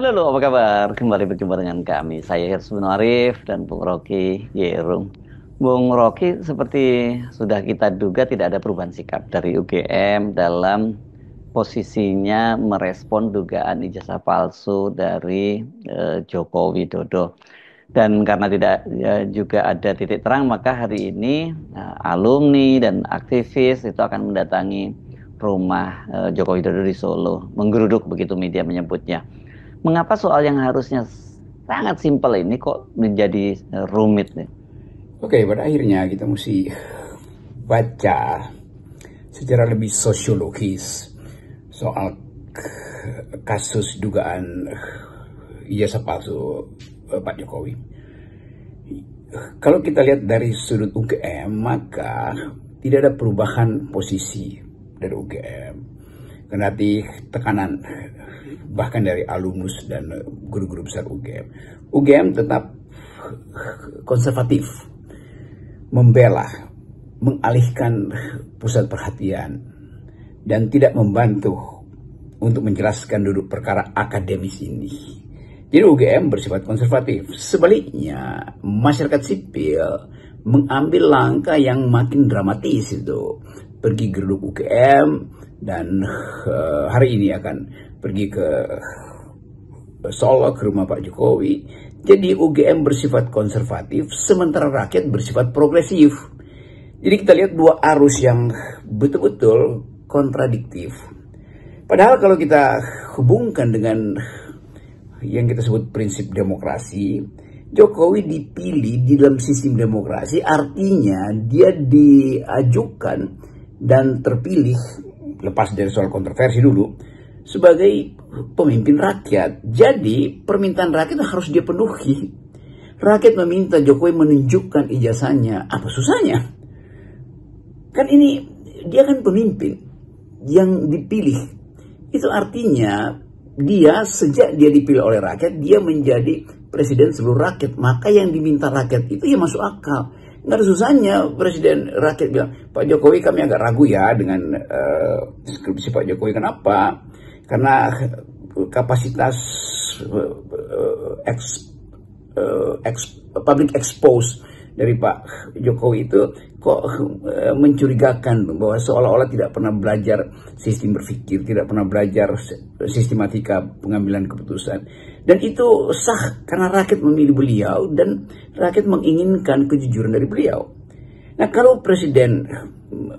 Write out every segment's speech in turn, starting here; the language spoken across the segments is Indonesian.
Halo, halo, apa kabar? Kembali berjumpa dengan kami. Saya Hirsunu Arif dan Bung Rocky Gerung. Bung Rocky, seperti sudah kita duga tidak ada perubahan sikap dari UGM dalam posisinya merespon dugaan ijazah palsu dari Joko Widodo. Dan karena tidak juga ada titik terang, maka hari ini alumni dan aktivis itu akan mendatangi rumah Joko Widodo di Solo, menggeruduk begitu media menyebutnya. Mengapa soal yang harusnya sangat simpel ini kok menjadi rumit nih? Oke, pada akhirnya kita mesti baca secara lebih sosiologis soal kasus dugaan ijazah palsu Pak Jokowi. Kalau kita lihat dari sudut UGM, maka tidak ada perubahan posisi dari UGM. Kendati tekanan bahkan dari alumnus dan guru-guru besar UGM. UGM tetap konservatif, membela, mengalihkan pusat perhatian, dan tidak membantu untuk menjelaskan duduk perkara akademis ini. Jadi UGM bersifat konservatif. Sebaliknya, masyarakat sipil mengambil langkah yang makin dramatis itu. Pergi geruduk UGM dan hari ini akan pergi ke Solo ke rumah Pak Jokowi. Jadi UGM bersifat konservatif, sementara rakyat bersifat progresif. Jadi kita lihat dua arus yang betul-betul kontradiktif. Padahal kalau kita hubungkan dengan yang kita sebut prinsip demokrasi, Jokowi dipilih di dalam sistem demokrasi, artinya dia diajukan dan terpilih, lepas dari soal kontroversi dulu, sebagai pemimpin rakyat. Jadi permintaan rakyat harus dia penuhi. Rakyat meminta Jokowi menunjukkan ijazahnya. Apa susahnya? Kan ini dia kan pemimpin yang dipilih. Itu artinya dia sejak dia dipilih oleh rakyat, dia menjadi presiden seluruh rakyat. Maka yang diminta rakyat itu ya masuk akal. Nggak ada susahnya presiden rakyat bilang, Pak Jokowi kami agak ragu ya dengan skripsi Pak Jokowi. Kenapa? Karena kapasitas public expose dari Pak Jokowi itu kok mencurigakan bahwa seolah-olah tidak pernah belajar sistem berpikir, tidak pernah belajar sistematika pengambilan keputusan. Dan itu sah karena rakyat memilih beliau dan rakyat menginginkan kejujuran dari beliau. Nah, kalau presiden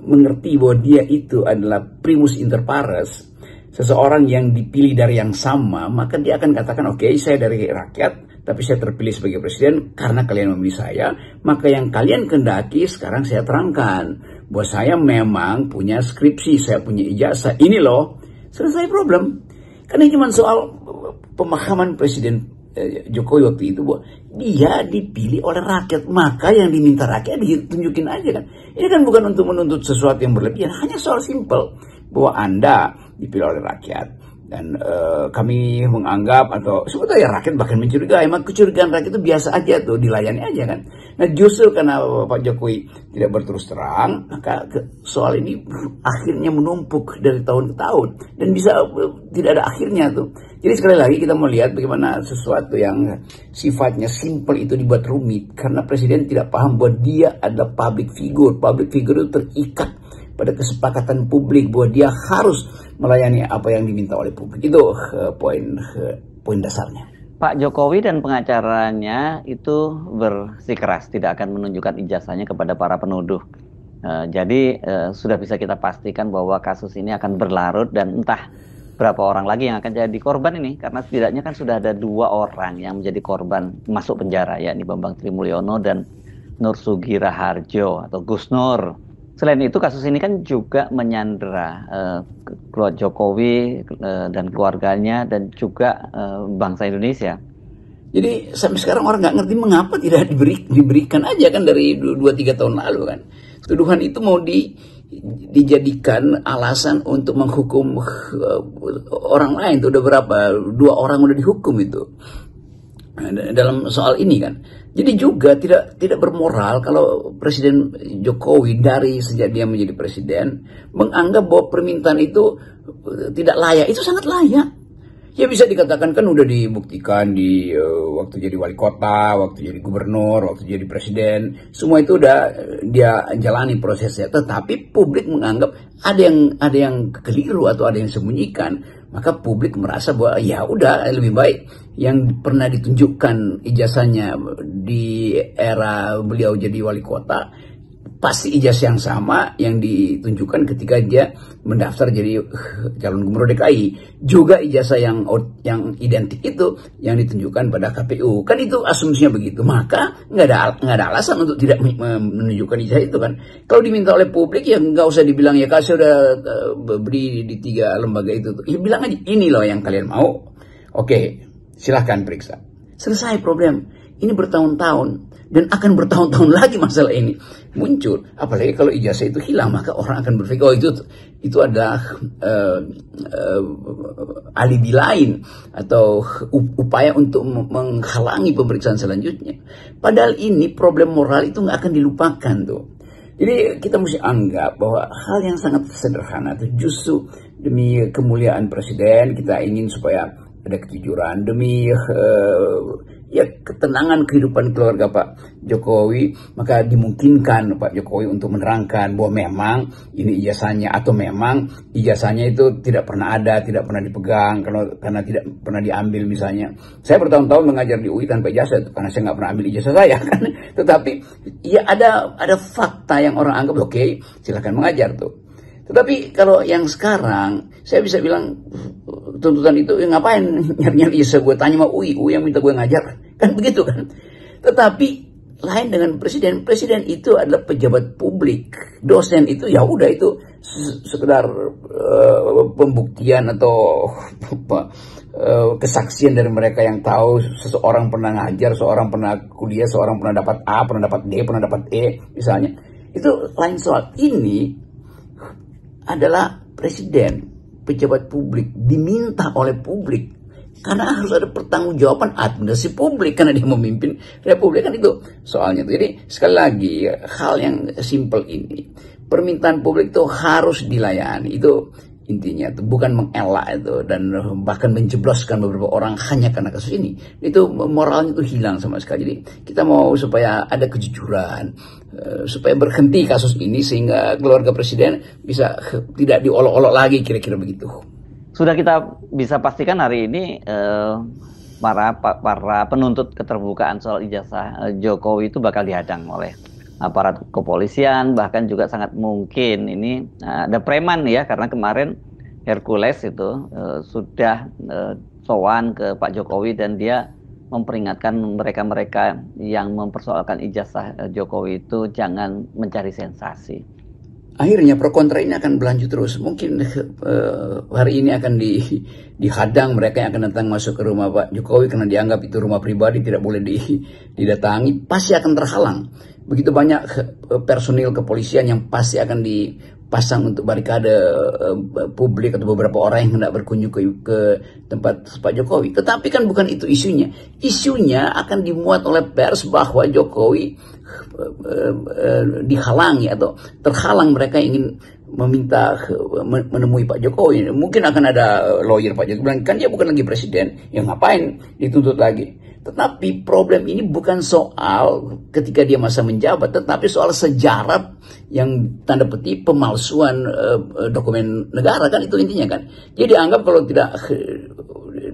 mengerti bahwa dia itu adalah primus inter pares, seseorang yang dipilih dari yang sama, maka dia akan katakan, oke, saya dari rakyat, tapi saya terpilih sebagai presiden karena kalian memilih saya, maka yang kalian kendaki sekarang saya terangkan, bahwa saya memang punya skripsi, saya punya ijazah, ini loh, selesai problem. Karena cuma soal pemahaman Presiden Jokowi waktu itu, bahwa dia dipilih oleh rakyat, maka yang diminta rakyat ditunjukin aja kan. Ini kan bukan untuk menuntut sesuatu yang berlebihan, hanya soal simpel, bahwa Anda dipilih oleh rakyat. Dan kami menganggap atau sebetulnya rakyat bahkan mencurigai, emang kecurigaan rakyat itu biasa aja tuh, dilayani aja kan. Nah justru karena Pak Jokowi tidak berterus terang, maka soal ini akhirnya menumpuk dari tahun ke tahun dan bisa tidak ada akhirnya tuh. Jadi sekali lagi kita melihat bagaimana sesuatu yang sifatnya simpel itu dibuat rumit karena presiden tidak paham bahwa dia adalah public figure. Public figure itu terikat pada kesepakatan publik bahwa dia harus melayani apa yang diminta oleh publik. Itu poin dasarnya. Pak Jokowi dan pengacaranya itu bersikeras tidak akan menunjukkan ijazahnya kepada para penuduh. Jadi sudah bisa kita pastikan bahwa kasus ini akan berlarut dan entah berapa orang lagi yang akan jadi korban ini. Karena setidaknya kan sudah ada 2 orang yang menjadi korban masuk penjara, yakni Bambang Trimulyono dan Nur Sugira Harjo atau Gus Nur. Selain itu kasus ini kan juga menyandera keluarga Jokowi dan keluarganya dan juga bangsa Indonesia. Jadi sampai sekarang orang nggak ngerti mengapa tidak diberikan aja kan dari 2-3 tahun lalu kan. Tuduhan itu mau dijadikan alasan untuk menghukum orang lain. Itu udah berapa? 2 orang udah dihukum itu dalam soal ini kan. Jadi juga tidak bermoral kalau Presiden Jokowi dari sejak dia menjadi presiden menganggap bahwa permintaan itu tidak layak. Itu sangat layak. Ya bisa dikatakan kan udah dibuktikan di waktu jadi wali kota, waktu jadi gubernur, waktu jadi presiden, semua itu udah dia jalani prosesnya. Tetapi publik menganggap ada yang keliru atau ada yang disembunyikan. Maka publik merasa bahwa ya udah lebih baik yang pernah ditunjukkan ijazahnya di era beliau jadi wali kota, pasti ijazah yang sama yang ditunjukkan ketika dia mendaftar jadi calon gubernur DKI, juga ijazah yang identik itu yang ditunjukkan pada KPU. Kan itu asumsinya begitu. Maka nggak ada alasan untuk tidak menunjukkan ijazah itu kan. Kalau diminta oleh publik ya nggak usah dibilang ya saya udah beri di 3 lembaga itu. Ya bilang aja ini loh yang kalian mau. Oke, silahkan periksa. Selesai problem. Ini bertahun-tahun dan akan bertahun-tahun lagi masalah ini muncul. Apalagi kalau ijazah itu hilang, maka orang akan berpikir oh itu adalah alibi lain atau upaya untuk menghalangi pemeriksaan selanjutnya. Padahal ini problem moral itu nggak akan dilupakan tuh. Jadi kita mesti anggap bahwa hal yang sangat sederhana itu justru demi kemuliaan presiden kita ingin supaya ada kejujuran, demi ya ketenangan kehidupan keluarga Pak Jokowi, maka dimungkinkan Pak Jokowi untuk menerangkan bahwa memang ini ijazahnya atau memang ijazahnya itu tidak pernah ada, tidak pernah dipegang karena tidak pernah diambil misalnya. Saya bertahun-tahun mengajar di UI tanpa ijazah itu karena saya nggak pernah ambil ijazah saya kan. Tetapi ya ada fakta yang orang anggap oke, silakan mengajar tuh. Tetapi kalau yang sekarang, saya bisa bilang tuntutan itu ngapain nyari-nyari ijazah gue, tanya sama UI yang minta gue ngajar, kan begitu kan. Tetapi lain dengan presiden, presiden itu adalah pejabat publik, dosen itu ya udah itu sekedar pembuktian atau kesaksian dari mereka yang tahu seseorang pernah ngajar, seorang pernah kuliah, seorang pernah dapat A, pernah dapat D, pernah dapat E misalnya. Itu lain soal. Ini adalah presiden, pejabat publik, diminta oleh publik. Karena harus ada pertanggungjawaban administrasi publik karena dia memimpin republik kan itu soalnya. Jadi sekali lagi hal yang simple ini, permintaan publik itu harus dilayani. Itu intinya itu bukan mengelak itu dan bahkan menjebloskan beberapa orang hanya karena kasus ini. Itu moralnya itu hilang sama sekali. Jadi kita mau supaya ada kejujuran, supaya berhenti kasus ini sehingga keluarga presiden bisa tidak diolok-olok lagi, kira-kira begitu. Sudah kita bisa pastikan hari ini para penuntut keterbukaan soal ijazah Jokowi itu bakal dihadang oleh aparat kepolisian, bahkan juga sangat mungkin ini ada preman ya, karena kemarin Hercules itu sudah sowan ke Pak Jokowi dan dia memperingatkan mereka-mereka yang mempersoalkan ijazah Jokowi itu jangan mencari sensasi. Akhirnya pro kontra ini akan berlanjut terus. Mungkin hari ini akan dihadang mereka yang akan datang masuk ke rumah Pak Jokowi karena dianggap itu rumah pribadi, tidak boleh didatangi. Pasti akan terhalang. Begitu banyak personil kepolisian yang pasti akan dipasang untuk barikade publik atau beberapa orang yang hendak berkunjung ke tempat Pak Jokowi. Tetapi kan bukan itu isunya. Isunya akan dimuat oleh pers bahwa Jokowi dihalangi atau terhalang, mereka ingin meminta menemui Pak Jokowi. Mungkin akan ada lawyer Pak Jokowi bilang kan dia bukan lagi presiden, ya ngapain dituntut lagi. Tetapi problem ini bukan soal ketika dia masa menjabat, tetapi soal sejarah yang tanda petik pemalsuan dokumen negara, kan itu intinya kan. Dia dianggap kalau tidak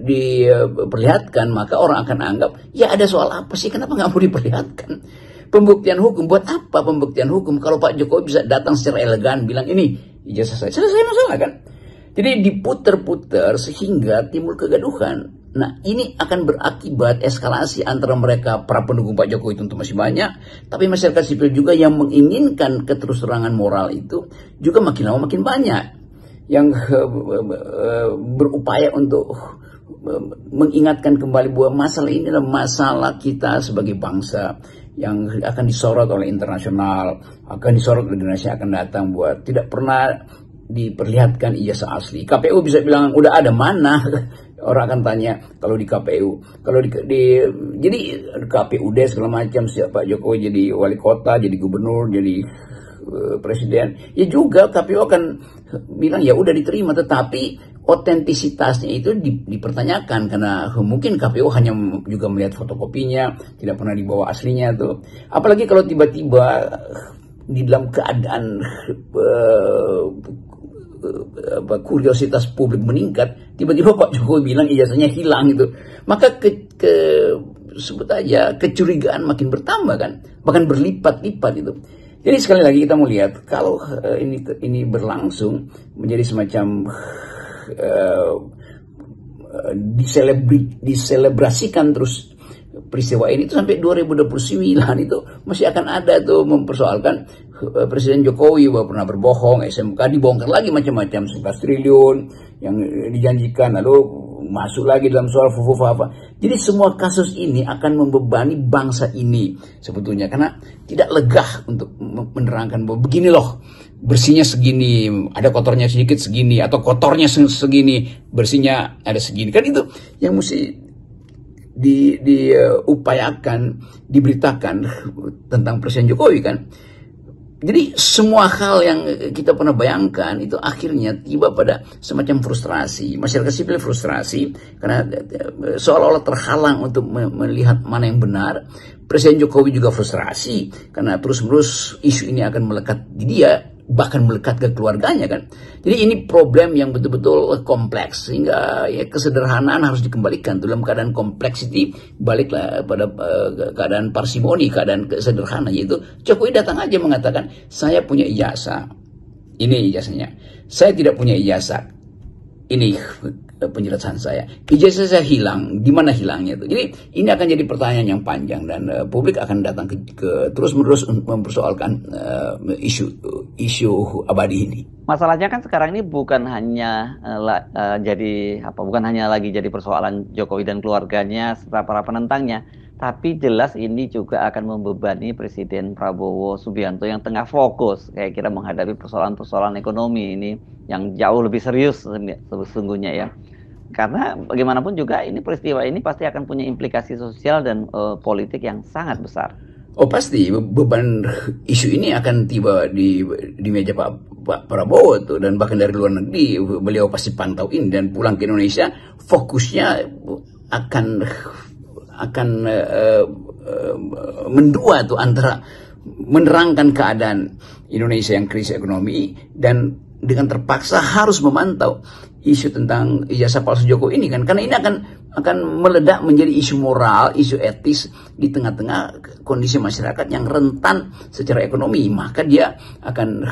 diperlihatkan maka orang akan anggap ya ada soal apa sih, kenapa nggak mau diperlihatkan. Pembuktian hukum, buat apa pembuktian hukum kalau Pak Jokowi bisa datang secara elegan bilang ini ijazah saya, selesai masalah kan. Jadi diputer-puter sehingga timbul kegaduhan. Nah ini akan berakibat eskalasi antara mereka para pendukung Pak Jokowi tentu masih banyak, tapi masyarakat sipil juga yang menginginkan keterus-terangan moral itu juga makin lama makin banyak yang berupaya untuk mengingatkan kembali bahwa masalah ini adalah masalah kita sebagai bangsa yang akan disorot oleh internasional, akan disorot oleh generasi yang akan datang, buat tidak pernah diperlihatkan ijazah asli. KPU bisa bilang udah ada, mana? Orang akan tanya kalau di KPU, kalau jadi KPUD segala macam, siapa Pak Jokowi jadi wali kota, jadi gubernur, jadi presiden, ya juga KPU akan bilang ya udah diterima, tetapi otentisitasnya itu dipertanyakan karena mungkin KPU hanya juga melihat fotokopinya, tidak pernah dibawa aslinya tuh. Apalagi kalau tiba-tiba di dalam keadaan kuriositas publik meningkat, tiba-tiba Pak Jokowi bilang ijazahnya hilang itu, maka sebut aja kecurigaan makin bertambah kan, bahkan berlipat-lipat itu. Jadi sekali lagi kita mau lihat kalau ini berlangsung menjadi semacam diselebrasikan terus peristiwa ini itu sampai 2029 itu masih akan ada tuh mempersoalkan Presiden Jokowi bahwa pernah berbohong, SMK dibongkar lagi macam-macam, 11 triliun yang dijanjikan lalu masuk lagi dalam soal apa. Jadi semua kasus ini akan membebani bangsa ini sebetulnya karena tidak legah untuk menerangkan bahwa begini loh, bersihnya segini, ada kotornya sedikit segini, atau kotornya segini, bersihnya ada segini. Kan itu yang mesti diupayakan, diberitakan tentang Presiden Jokowi kan. Jadi semua hal yang kita pernah bayangkan itu akhirnya tiba pada semacam frustrasi. Masyarakat sipil frustrasi karena seolah-olah terhalang untuk melihat mana yang benar. Presiden Jokowi juga frustrasi karena terus-menerus isu ini akan melekat di dia, bahkan melekat ke keluarganya kan. Jadi ini problem yang betul-betul kompleks sehingga ya kesederhanaan harus dikembalikan dalam keadaan complexity, baliklah pada keadaan parsimoni, keadaan kesederhanaan, yaitu Jokowi datang aja mengatakan saya punya ijazah, ini ijazahnya, saya tidak punya ijazah, ini penjelasan saya, ijazah saya hilang, di mana hilangnya itu. Jadi ini akan jadi pertanyaan yang panjang dan publik akan datang ke terus-menerus mempersoalkan isu abadi ini. Masalahnya kan sekarang ini bukan hanya bukan hanya lagi jadi persoalan Jokowi dan keluarganya serta para penentangnya, tapi jelas ini juga akan membebani Presiden Prabowo Subianto yang tengah fokus kayak kira menghadapi persoalan-persoalan ekonomi ini yang jauh lebih serius sesungguhnya ya. Karena bagaimanapun juga ini peristiwa ini pasti akan punya implikasi sosial dan politik yang sangat besar. Oh pasti beban isu ini akan tiba di meja Pak Prabowo tuh, dan bahkan dari luar negeri beliau pasti pantau ini dan pulang ke Indonesia fokusnya akan mendua tuh antara menerangkan keadaan Indonesia yang krisis ekonomi dan dengan terpaksa harus memantau isu tentang ijazah palsu Jokowi ini kan, karena ini akan meledak menjadi isu moral, isu etis di tengah-tengah kondisi masyarakat yang rentan secara ekonomi, maka dia akan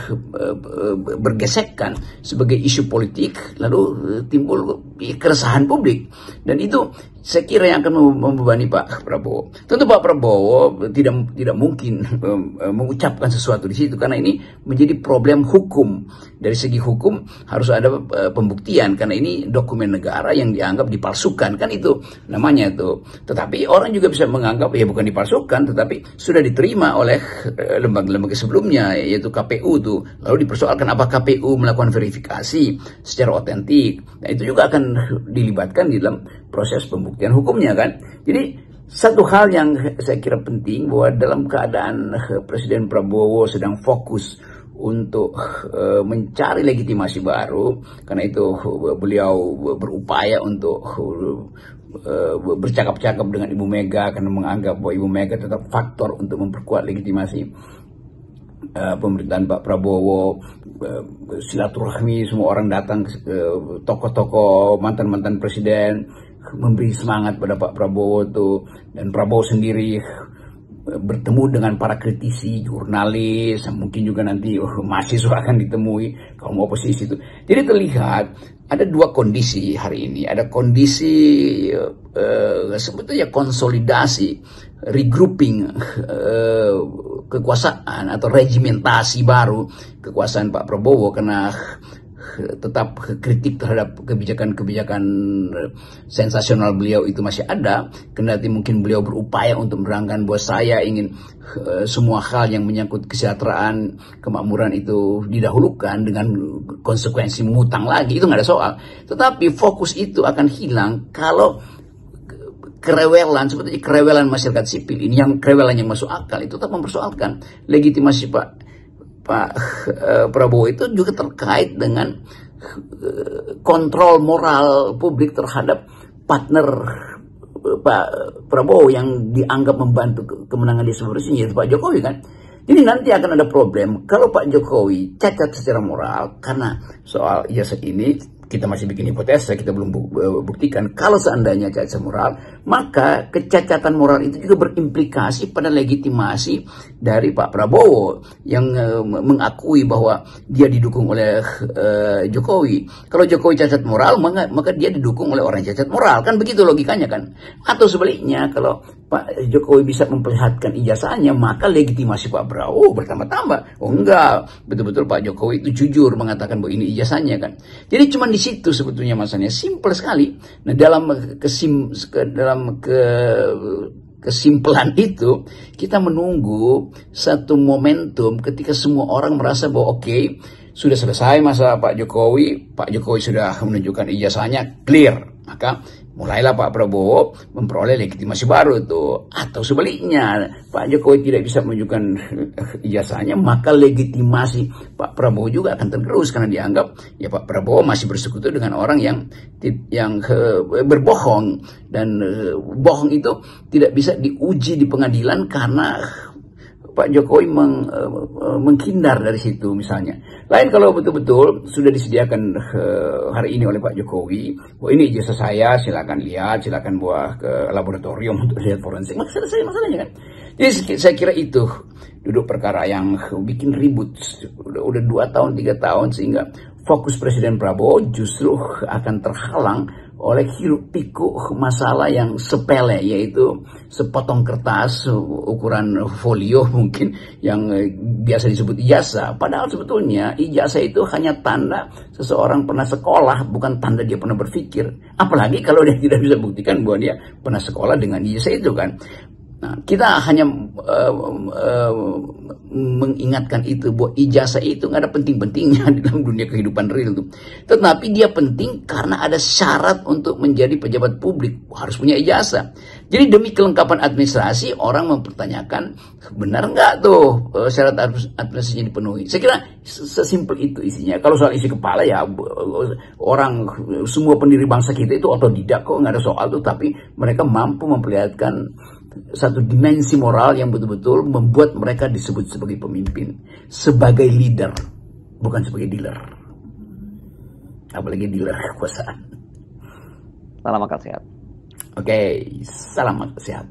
bergesekkan sebagai isu politik lalu timbul keresahan publik, dan itu saya kira yang akan membebani Pak Prabowo. Tentu Pak Prabowo tidak mungkin mengucapkan sesuatu di situ karena ini menjadi problem hukum. Dari segi hukum harus ada pembuktian karena ini dokumen negara yang dianggap dipalsukan kan, itu namanya itu. Tetapi orang juga bisa menganggap ya bukan dipalsukan tetapi sudah diterima oleh lembaga-lembaga sebelumnya yaitu KPU tuh. Lalu dipersoalkan apa KPU melakukan verifikasi secara otentik. Nah itu juga akan dilibatkan di dalam proses pembuktian hukumnya kan. Jadi satu hal yang saya kira penting bahwa dalam keadaan Presiden Prabowo sedang fokus untuk mencari legitimasi baru, karena itu beliau berupaya untuk bercakap-cakap dengan Ibu Mega karena menganggap bahwa Ibu Mega tetap faktor untuk memperkuat legitimasi pemerintahan Pak Prabowo. Silaturahmi, semua orang datang, tokoh-tokoh mantan-mantan presiden memberi semangat pada Pak Prabowo tuh, dan Prabowo sendiri bertemu dengan para kritisi, jurnalis, mungkin juga nanti mahasiswa akan ditemui kaum oposisi itu. Jadi terlihat ada dua kondisi hari ini. Ada kondisi sebetulnya konsolidasi, regrouping kekuasaan atau regimentasi baru kekuasaan Pak Prabowo karena tetap kritik terhadap kebijakan-kebijakan sensasional beliau itu masih ada. Kendati mungkin beliau berupaya untuk menerangkan bahwa saya ingin semua hal yang menyangkut kesejahteraan, kemakmuran itu didahulukan dengan konsekuensi mengutang lagi, itu nggak ada soal. Tetapi fokus itu akan hilang kalau kerewelan, seperti kerewelan masyarakat sipil ini, yang kerewelan yang masuk akal itu tetap mempersoalkan legitimasi Pak Prabowo itu juga terkait dengan kontrol moral publik terhadap partner Pak Prabowo yang dianggap membantu kemenangan di seluruhnya, yaitu Pak Jokowi kan. Jadi nanti akan ada problem kalau Pak Jokowi cacat secara moral karena soal ijazah ini. Kita masih bikin hipotesa, kita belum buktikan. Kalau seandainya cacat moral, maka kecacatan moral itu juga berimplikasi pada legitimasi dari Pak Prabowo yang mengakui bahwa dia didukung oleh Jokowi. Kalau Jokowi cacat moral, maka dia didukung oleh orang yang cacat moral. Kan begitu logikanya kan. Atau sebaliknya, kalau Pak Jokowi bisa memperlihatkan ijazahnya, maka legitimasi Pak Prabowo bertambah-tambah. Oh enggak, betul-betul Pak Jokowi itu jujur mengatakan bahwa ini ijazahnya kan. Jadi cuma di situ sebetulnya masalahnya, simple sekali. Nah, dalam kesimpulan itu kita menunggu satu momentum ketika semua orang merasa bahwa oke, sudah selesai masa Pak Jokowi sudah menunjukkan ijazahnya clear, maka mulailah Pak Prabowo memperoleh legitimasi baru itu. Atau sebaliknya, Pak Jokowi tidak bisa menunjukkan ijazahnya, maka legitimasi Pak Prabowo juga akan tergerus karena dianggap ya Pak Prabowo masih bersekutu dengan orang yang berbohong, dan bohong itu tidak bisa diuji di pengadilan karena Pak Jokowi menghindar dari situ misalnya. Lain kalau betul-betul sudah disediakan hari ini oleh Pak Jokowi, bahwa ini ijazah saya, silakan lihat, silakan bawa ke laboratorium untuk lihat forensik, maka selesai masalahnya kan. Jadi saya kira itu duduk perkara yang bikin ribut udah 2 tahun 3 tahun, sehingga fokus Presiden Prabowo justru akan terhalang oleh hiruk pikuk masalah yang sepele, yaitu sepotong kertas ukuran folio mungkin yang biasa disebut ijazah. Padahal sebetulnya ijazah itu hanya tanda seseorang pernah sekolah, bukan tanda dia pernah berpikir. Apalagi kalau dia tidak bisa buktikan bahwa dia pernah sekolah dengan ijazah itu kan. Nah, kita hanya mengingatkan itu, bahwa ijazah itu nggak ada penting-pentingnya di dalam dunia kehidupan real itu. Tetapi dia penting karena ada syarat untuk menjadi pejabat publik, harus punya ijazah. Jadi demi kelengkapan administrasi, orang mempertanyakan benar nggak tuh syarat administrasinya dipenuhi. Saya kira sesimpel itu isinya. Kalau soal isi kepala ya orang, semua pendiri bangsa kita itu otodidak kok, nggak ada soal tuh. Tapi mereka mampu memperlihatkan satu dimensi moral yang betul-betul membuat mereka disebut sebagai pemimpin, sebagai leader, bukan sebagai dealer. Apalagi dealer kekuasaan. Salam akal sehat. Oke, salam akal sehat.